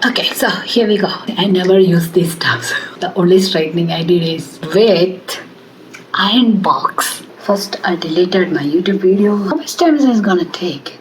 Okay, so here we go. I never use these stuffs. The only straightening I did is with iron box. First, I deleted my YouTube video. How much time is this gonna take?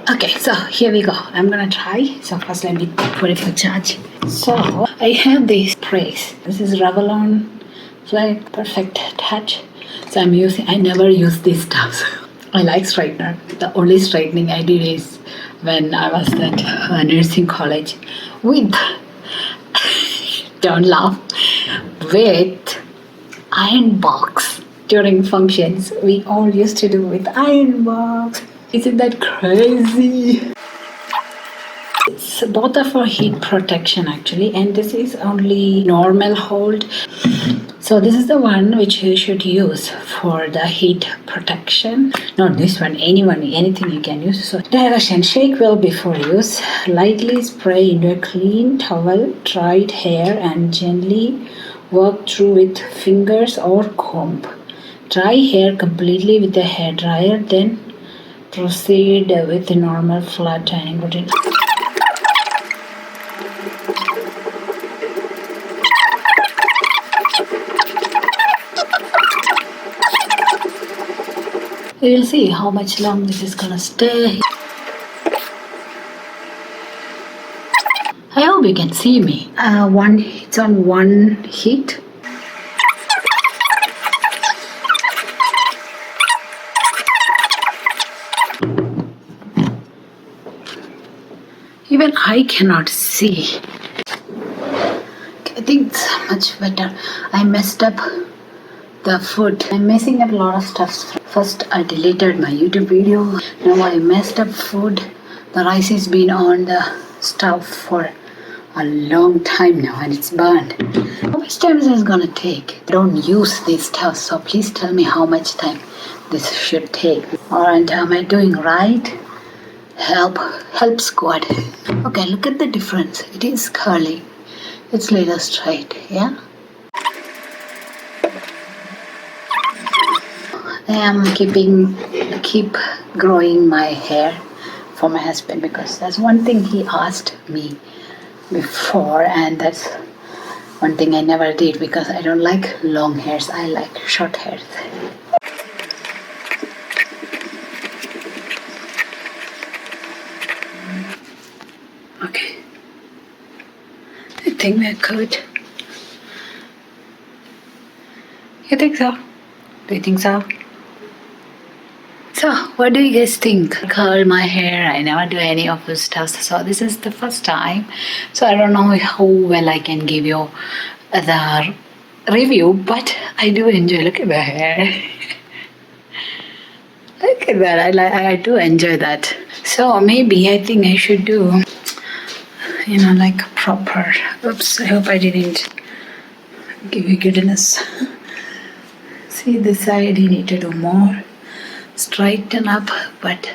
Okay, so here we go. I'm gonna try. So first let me put it for charge. So I have these sprays. This is Revlon Flat Perfect Touch. So I never use these stuffs. I like straightener. The only straightening I did is when I was at nursing college with, don't laugh, with iron box. During functions, we all used to do with iron box. Isn't that crazy? It's both are for heat protection actually, and this is only normal hold. So this is the one which you should use for the heat protection. Not this one, anything you can use. So direction: shake well before use. Lightly spray into a clean towel, dried hair, and gently work through with fingers or comb. Dry hair completely with a hair dryer, then proceed with the normal flat tanning routine. We'll see how much long this is gonna stay. I hope you can see me. It's on one heat. Even I cannot see. I think it's much better. I messed up the food. I'm messing up a lot of stuff. First, I deleted my YouTube video. Now I messed up food. The rice has been on the stove for a long time now and it's burned. How much time is this gonna take? I don't use these stuff, so please tell me how much time this should take. Alright, am I doing right? Help squad. Okay, look at the difference. It is curly. It's little straight, yeah? I am keep growing my hair for my husband because that's one thing he asked me before, and that's one thing I never did because I don't like long hairs. I like short hairs. Okay, I think we're good. You think so? Do you think so? So, what do you guys think? Curl my hair. I never do any of this stuff. So, this is the first time. So, I don't know how well I can give you the review, but I do enjoy. Look at the hair. Look at that. I do enjoy that. So, maybe I think I should do, like proper. Oops, I hope I didn't give you goodness. See this side, you need to do more. Straighten up, but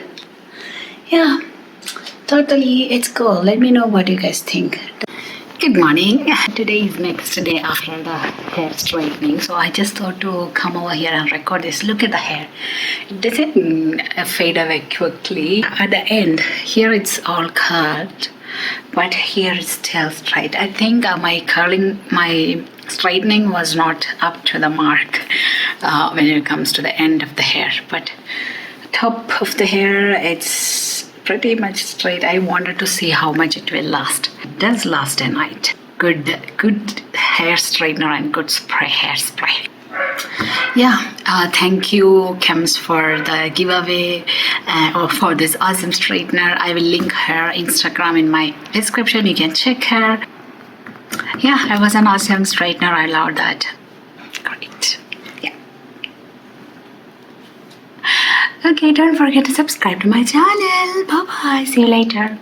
yeah, totally it's cool. Let me know what you guys think. Good morning. Today is next day after the hair straightening, so I just thought to come over here and record this. Look at the hair. It doesn't fade away quickly. At the end, here it's all curled, but here it's still straight. I think my straightening was not up to the mark when it comes to the end of the hair, but top of the hair, it's pretty much straight. I wanted to see how much it will last. It does last a night. Good hair straightener and good hairspray. Yeah, thank you Kems for the giveaway or for this awesome straightener. I will link her Instagram in my description. You can check her. Yeah, it was an awesome straightener. I love that. Great. Yeah. Okay, don't forget to subscribe to my channel. Bye bye. See you later.